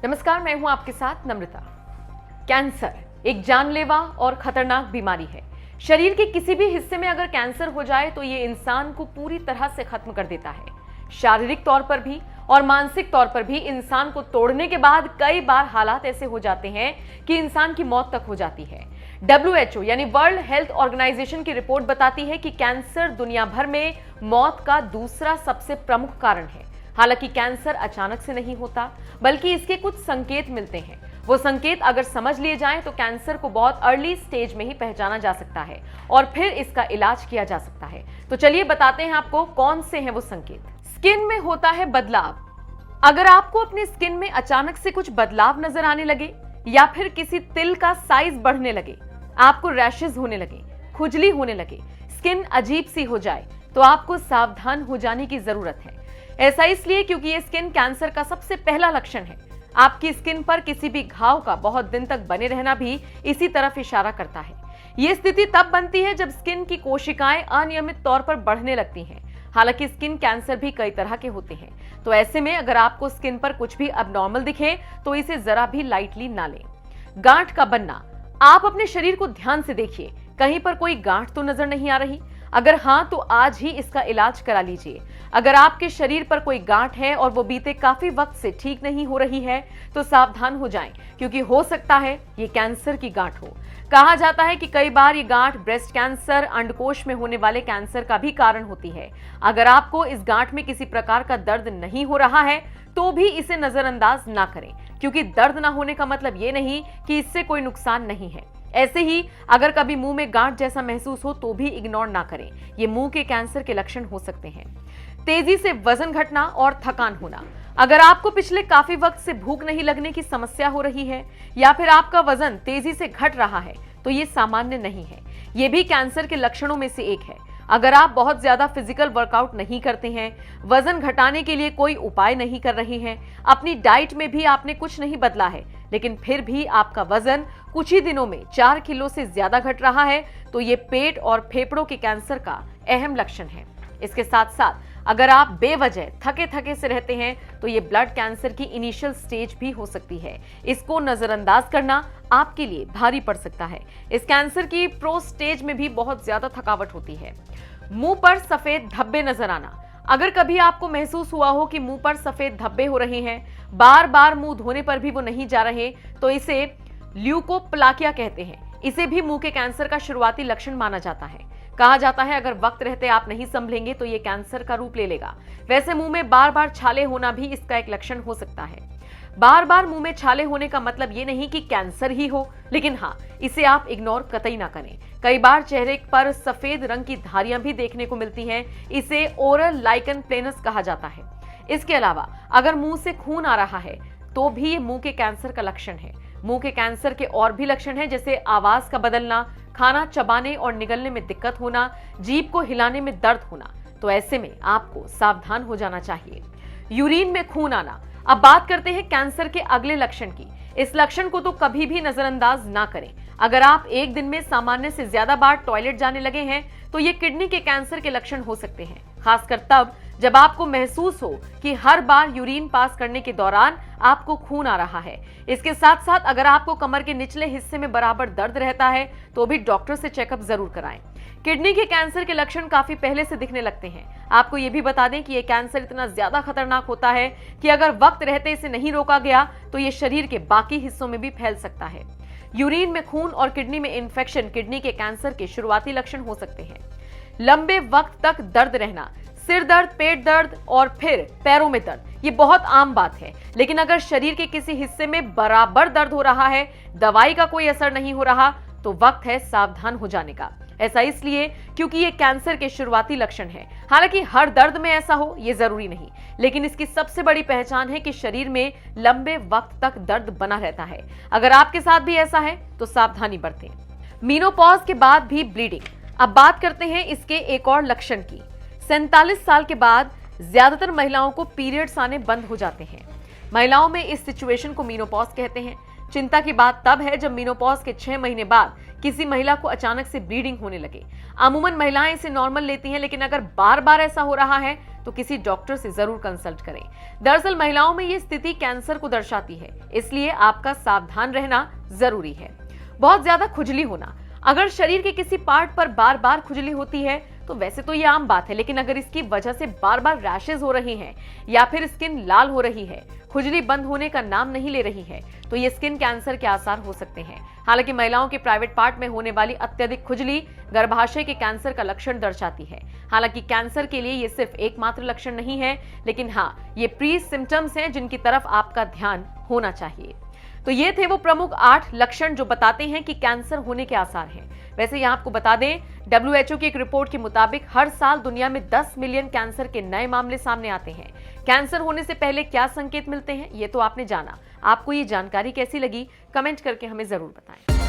नमस्कार, मैं हूं आपके साथ नम्रता। कैंसर एक जानलेवा और खतरनाक बीमारी है। शरीर के किसी भी हिस्से में अगर कैंसर हो जाए तो ये इंसान को पूरी तरह से खत्म कर देता है। शारीरिक तौर पर भी और मानसिक तौर पर भी इंसान को तोड़ने के बाद कई बार हालात ऐसे हो जाते हैं कि इंसान की मौत तक हो जाती है। WHO यानी वर्ल्ड हेल्थ ऑर्गेनाइजेशन की रिपोर्ट बताती है कि कैंसर दुनिया भर में मौत का दूसरा सबसे प्रमुख कारण है। हालांकि कैंसर अचानक से नहीं होता, बल्कि इसके कुछ संकेत मिलते हैं। वो संकेत अगर समझ लिए जाएं तो कैंसर को बहुत अर्ली स्टेज में ही पहचाना जा सकता है और फिर इसका इलाज किया जा सकता है। तो चलिए बताते हैं आपको कौन से हैं वो संकेत। स्किन में होता है बदलाव। अगर आपको अपनी स्किन में अचानक से कुछ बदलाव नजर आने लगे या फिर किसी तिल का साइज बढ़ने लगे, आपको रैशेज होने लगे, खुजली होने लगे, स्किन अजीब सी हो जाए, तो आपको सावधान हो जाने की जरूरत है। ऐसा इसलिए क्योंकि ये स्किन कैंसर का सबसे पहला लक्षण है। आपकी स्किन पर किसी भी घाव का बहुत दिन तक बने रहना भी इसी तरफ इशारा करता है। ये स्थिति तब बनती है जब स्किन की कोशिकाएं अनियमित तौर पर बढ़ने लगती हैं। हालांकि स्किन कैंसर भी कई तरह के होते हैं, तो ऐसे में अगर आपको स्किन पर कुछ भी अबनॉर्मल दिखे तो इसे जरा भी लाइटली ना लें। गांठ का बनना। आप अपने शरीर को ध्यान से देखिए, कहीं पर कोई गांठ तो नजर नहीं आ रही? अगर हां तो आज ही इसका इलाज करा लीजिए। अगर आपके शरीर पर कोई गांठ है और वो बीते काफी वक्त से ठीक नहीं हो रही है तो सावधान हो जाएं, क्योंकि हो सकता है ये कैंसर की गांठ हो। कहा जाता है कि कई बार ये गांठ ब्रेस्ट कैंसर, अंडकोश में होने वाले कैंसर का भी कारण होती है। अगर आपको इस गांठ में किसी प्रकार का दर्द नहीं हो रहा है तो भी इसे नजरअंदाज ना करें, क्योंकि दर्द ना होने का मतलब ये नहीं कि इससे कोई नुकसान नहीं है। ऐसे ही अगर कभी मुंह में गांठ जैसा महसूस हो तो भी इग्नोर ना करें, ये मुंह के कैंसर के लक्षण हो सकते हैं। तेजी से वजन घटना और थकान होना। अगर आपको पिछले काफी वक्त से भूख नहीं लगने की समस्या हो रही है या फिर आपका वजन तेजी से घट रहा है तो ये सामान्य नहीं है, ये भी कैंसर के लक्षणों में से एक है। अगर आप बहुत ज्यादा फिजिकल वर्कआउट नहीं करते हैं, वजन घटाने के लिए कोई उपाय नहीं कर रहे हैं, अपनी डाइट में भी आपने कुछ नहीं बदला है, लेकिन फिर भी आपका वजन कुछ ही दिनों में 4 किलो से ज्यादा घट रहा है, तो ये पेट और फेफड़ों के कैंसर का अहम लक्षण है। इसके साथ साथ अगर आप बेवजह थके थके से रहते हैं तो ये ब्लड कैंसर की इनिशियल स्टेज भी हो सकती है। इसको नजरअंदाज करना आपके लिए भारी पड़ सकता है। इस कैंसर की प्रो स्टेज में भी बहुत ज्यादा थकावट होती है। मुंह पर सफेद धब्बे नजर आना। अगर कभी आपको महसूस हुआ हो कि मुंह पर सफेद धब्बे हो रहे हैं, बार बार मुंह धोने पर भी वो नहीं जा रहे, तो इसे ल्यूकोप्लाकिया कहते हैं। इसे भी मुंह के कैंसर का शुरुआती लक्षण माना जाता है। कहा जाता है अगर वक्त रहते आप नहीं संभलेंगे तो ये कैंसर का रूप ले लेगा। वैसे मुंह में बार बार छाले होना भी इसका एक लक्षण हो सकता है। बार बार मुंह में छाले होने का मतलब ये नहीं कि कैंसर ही हो, लेकिन हाँ, इसे आप इग्नोर कतई ना करें। कई बार चेहरे पर सफेद रंग की धारियां भी देखने को मिलती हैं, इसे ओरल लाइकन प्लेनस कहा जाता है। इसके अलावा अगर मुंह से खून आ रहा है तो भी ये मुंह के कैंसर का लक्षण है। मुंह के कैंसर के और भी लक्षण हैं, जैसे आवाज का बदलना, खाना चबाने और निगलने में दिक्कत होना, जीभ को हिलाने में दर्द होना। तो ऐसे में आपको सावधान हो जाना चाहिए। यूरिन में खून आना। अब बात करते हैं कैंसर के अगले लक्षण की। इस लक्षण को तो कभी भी नजरअंदाज ना करें। अगर आप एक दिन में सामान्य से ज्यादा बार टॉयलेट जाने लगे हैं तो ये किडनी के कैंसर के लक्षण हो सकते हैं, खासकर तब जब आपको महसूस हो कि हर बार यूरिन पास करने के दौरान आपको खून आ रहा है। इसके साथ साथ अगर आपको कमर के निचले हिस्से में बराबर दर्द रहता है तो भी डॉक्टर से चेकअप जरूर कराएं। किडनी के कैंसर के लक्षण काफी पहले से दिखने लगते हैं। आपको ये भी बता दें कि ये कैंसर इतना ज्यादा खतरनाक होता है कि अगर वक्त रहते इसे नहीं रोका गया तो ये शरीर के बाकी हिस्सों में भी फैल सकता है। यूरिन में खून और किडनी में इंफेक्शन किडनी के कैंसर के शुरुआती लक्षण हो सकते हैं। लंबे वक्त तक दर्द रहना, सिर दर्द, पेट दर्द और फिर पैरों में दर्द, ये बहुत आम बात है। लेकिन अगर शरीर के किसी हिस्से में बराबर दर्द हो रहा है, दवाई का कोई असर नहीं हो रहा, तो वक्त है सावधान हो जाने का। ऐसा इसलिए क्योंकि ये कैंसर के शुरुआती लक्षण है। हालांकि हर दर्द में ऐसा हो ये जरूरी नहीं, लेकिन इसकी सबसे बड़ी पहचान है कि शरीर में लंबे वक्त तक दर्द बना रहता है। अगर आपके साथ भी ऐसा है तो सावधानी बरतें। मेनोपॉज के बाद भी ब्लीडिंग। अब बात करते हैं इसके एक और लक्षण की। 47 साल के बाद ज्यादातर महिलाओं को पीरियड्स आने बंद हो जाते हैं। महिलाओं में इस सिचुएशन को मेनोपॉज कहते हैं। चिंता की बात तब है जब मेनोपॉज के 6 महीने बाद किसी महिला को अचानक से ब्लीडिंग होने लगे। अमूमन महिलाएं इसे नॉर्मल लेती हैं, लेकिन अगर बार बार ऐसा हो रहा है तो किसी डॉक्टर से जरूर कंसल्ट करें। दरअसल महिलाओं में ये स्थिति कैंसर को दर्शाती है, इसलिए आपका सावधान रहना जरूरी है। बहुत ज्यादा खुजली होना, अगर शरीर के किसी पार्ट पर बार बार खुजली होती है तो वैसे तो ये आम बात है, लेकिन अगर इसकी वजह से बार बार रैशेज हो रही हैं या फिर स्किन लाल हो रही है, खुजली बंद होने का नाम नहीं ले रही है, तो ये स्किन कैंसर के आसार हो सकते हैं। हालांकि महिलाओं के प्राइवेट पार्ट में होने वाली अत्यधिक खुजली गर्भाशय के कैंसर का लक्षण दर्शाती है। हालांकि कैंसर के लिए ये सिर्फ एकमात्र लक्षण नहीं है, लेकिन हाँ, ये प्री सिम्टम्स हैं जिनकी तरफ आपका ध्यान होना चाहिए। तो ये थे वो प्रमुख 8 लक्षण जो बताते हैं कि कैंसर होने के आसार हैं। वैसे यहाँ आपको बता दें, WHO की एक रिपोर्ट के मुताबिक हर साल दुनिया में 10 मिलियन कैंसर के नए मामले सामने आते हैं। कैंसर होने से पहले क्या संकेत मिलते हैं, ये तो आपने जाना। आपको ये जानकारी कैसी लगी, कमेंट करके हमें जरूर बताएं।